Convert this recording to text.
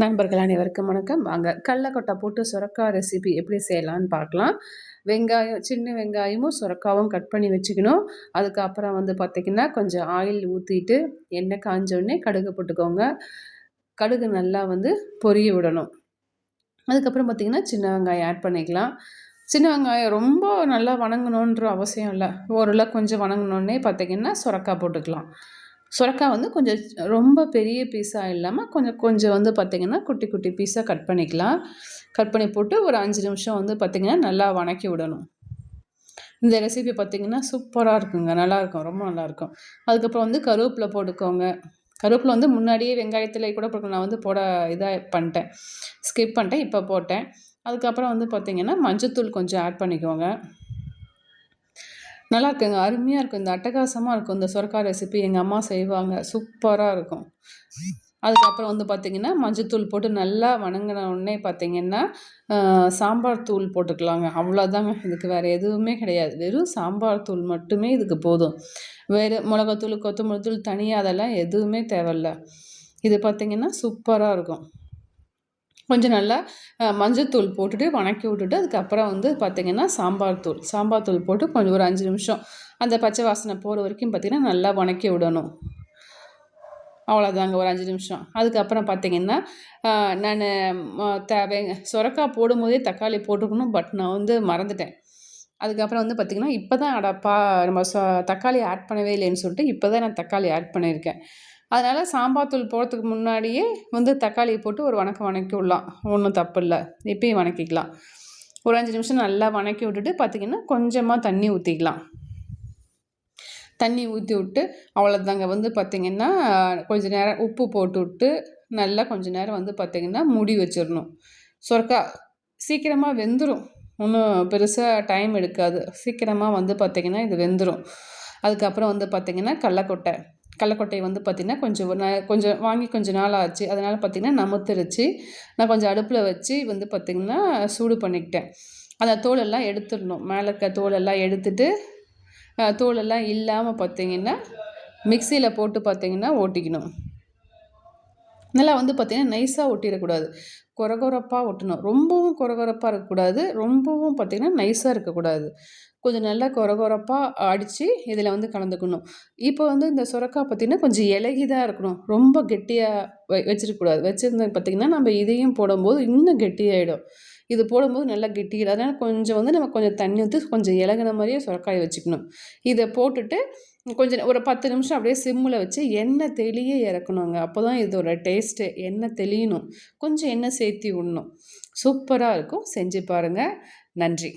நண்பர்கள் அனைவருக்கும் வணக்கம். வாங்க கடலக்கொட்டை போட்டு சுரக்காய் ரெசிபி எப்படி செய்யலான்னு பார்க்கலாம். சின்ன வெங்காயமும் சுரக்காவும் கட் பண்ணி வச்சுக்கணும். அதுக்கப்புறம் வந்து பார்த்திங்கன்னா கொஞ்சம் ஆயில் ஊற்றிட்டு எண்ணெய் காஞ்சோடனே கடுகு போட்டுக்கோங்க. கடுகு நல்லா வந்து பொரிய விடணும். அதுக்கப்புறம் பார்த்திங்கன்னா சின்ன வெங்காயம் ஆட் பண்ணிக்கலாம். சின்ன வெங்காயம் ரொம்ப நல்லா வணங்கணுன்ற அவசியம் இல்லை. ஓரளவு கொஞ்சம் வணங்கினோடனே பார்த்திங்கன்னா சுரக்காய் போட்டுக்கலாம். சுரக்காய் வந்து கொஞ்சம் ரொம்ப பெரிய பீஸாக இல்லாமல் கொஞ்சம் வந்து பார்த்திங்கன்னா குட்டி குட்டி பீஸாக கட் பண்ணிக்கலாம். கட் பண்ணி போட்டு ஒரு 5 நிமிஷம் வந்து பார்த்திங்கன்னா நல்லா வணக்கி விடணும். இந்த ரெசிபி பார்த்திங்கன்னா சூப்பராக இருக்குங்க. நல்லாயிருக்கும், ரொம்ப நல்லாயிருக்கும். அதுக்கப்புறம் வந்து கருவேப்பிலை போட்டுக்கோங்க. கருவேப்பிலை வந்து முன்னாடியே வெங்காயத்தில் கூட போட்டு நான் வந்து ஸ்கிப் பண்ணிட்டேன். இப்போ போட்டேன். அதுக்கப்புறம் வந்து பார்த்திங்கன்னா மஞ்சத்தூள் கொஞ்சம் ஆட் பண்ணிக்கோங்க. நல்லா இருக்குங்க. அருமையாக இருக்கும். இந்த அட்டகாசமாக இருக்கும். இந்த சுரக்காய் ரெசிபி எங்கள் அம்மா செய்வாங்க. சூப்பராக இருக்கும். அதுக்கப்புறம் வந்து பார்த்திங்கன்னா மஞ்சத்தூள் போட்டு நல்லா வணங்கின உடனே பார்த்திங்கன்னா சாம்பார் தூள் போட்டுக்கலாங்க. அவ்வளோதாங்க. இதுக்கு வேறு எதுவுமே கிடையாது. வெறும் சாம்பார் தூள் மட்டுமே இதுக்கு போதும். வேறு மிளகாத்தூள், கொத்தமல்லி தூள் தனியாக அதெல்லாம் எதுவுமே தேவையில்ல. இது பார்த்திங்கன்னா சூப்பராக இருக்கும். கொஞ்சம் நல்லா மஞ்சத்தூள் போட்டுட்டு வணக்கி விட்டுட்டு அதுக்கப்புறம் வந்து பார்த்திங்கன்னா சாம்பார் தூள் போட்டு கொஞ்சம் ஒரு 5 நிமிஷம் அந்த பச்சை வாசனை போகிற வரைக்கும் பார்த்திங்கன்னா நல்லா வணக்கி விடணும். அவ்வளோதாங்க, ஒரு 5 நிமிஷம். அதுக்கப்புறம் பார்த்திங்கன்னா நான் சுரக்காய் போடும்போதே தக்காளி போட்டுக்கணும். பட் நான் வந்து மறந்துட்டேன். அதுக்கப்புறம் வந்து பார்த்திங்கன்னா இப்போ தான் நம்ம தக்காளி ஆட் பண்ணவே இல்லைன்னு சொல்லிட்டு இப்போ தான் நான் தக்காளி ஆட் பண்ணியிருக்கேன். அதனால் சாம்பார் தூள் போடுறதுக்கு முன்னாடியே வந்து தக்காளியை போட்டு ஒரு வணக்கி விடலாம். ஒன்றும் தப்பு இல்லை. இப்பயும் வணக்கிக்கலாம். ஒரு 5 நிமிஷம் நல்லா வணக்கி விட்டுட்டு பார்த்திங்கன்னா கொஞ்சமாக தண்ணி ஊற்றிக்கலாம். தண்ணி ஊற்றி விட்டு அவ்வளோதாங்க. வந்து பார்த்திங்கன்னா கொஞ்சம் நேரம் உப்பு போட்டு விட்டு நல்லா கொஞ்சம் நேரம் வந்து பார்த்திங்கன்னா மூடி வச்சிடணும். சுரக்காய் சீக்கிரமாக வெந்துடும். ஒன்றும் பெருசாக டைம் எடுக்காது. சீக்கிரமாக வந்து பார்த்திங்கன்னா இது வெந்துடும். அதுக்கப்புறம் வந்து பார்த்திங்கன்னா கடலக்கொட்டை வந்து பார்த்திங்கன்னா கொஞ்சம் வாங்கி கொஞ்சம் நாள் ஆச்சு. அதனால் பார்த்திங்கன்னா நமுத்துருச்சு. நான் கொஞ்சம் அடுப்பில் வச்சு வந்து பார்த்திங்கன்னா சூடு பண்ணிக்கிட்டேன். அந்த தோலெல்லாம் எடுத்துடணும். மேலே இருக்க தோலெல்லாம் எடுத்துட்டு தோலெல்லாம் இல்லாமல் பார்த்திங்கன்னா மிக்சியில் போட்டு பார்த்திங்கன்னா ஓட்டிக்கணும். நல்லா வந்து பார்த்திங்கன்னா நைஸாக ஒட்டிடக்கூடாது. கொரகொரப்பாக ஒட்டணும். ரொம்பவும் கொரகொரப்பாக இருக்கக்கூடாது. ரொம்பவும் பார்த்திங்கன்னா நைஸாக இருக்கக்கூடாது. கொஞ்சம் நல்லா கொரகொரப்பாக அடித்து இதில் வந்து கலந்துக்கணும். இப்போ வந்து இந்த சுரக்காய் பார்த்திங்கன்னா கொஞ்சம் இலகிதான் இருக்கணும். ரொம்ப கெட்டியாக வச்சிருக்கக்கூடாது. வச்சுருந்து பார்த்திங்கன்னா நம்ம இதையும் போடும்போது இன்னும் கெட்டியாகிடும். இது போடும்போது நல்லா கெட்டியாகிடும். அதனால் கொஞ்சம் வந்து நம்ம கொஞ்சம் தண்ணி ஊற்றி கொஞ்சம் இலகுன மாதிரியே சுரக்காயை வச்சுக்கணும். இதை போட்டுட்டு கொஞ்சம் ஒரு 10 நிமிஷம் அப்படியே சிம்மில் வச்சு எண்ணெய் தெளிய இறக்கணுங்க. அப்போ தான் இதோட டேஸ்ட்டு. எண்ணெய் தெளியணும். கொஞ்சம் எண்ணெய் சேர்த்தி விடணும். சூப்பராக இருக்கும். செஞ்சு பாருங்கள். நன்றி.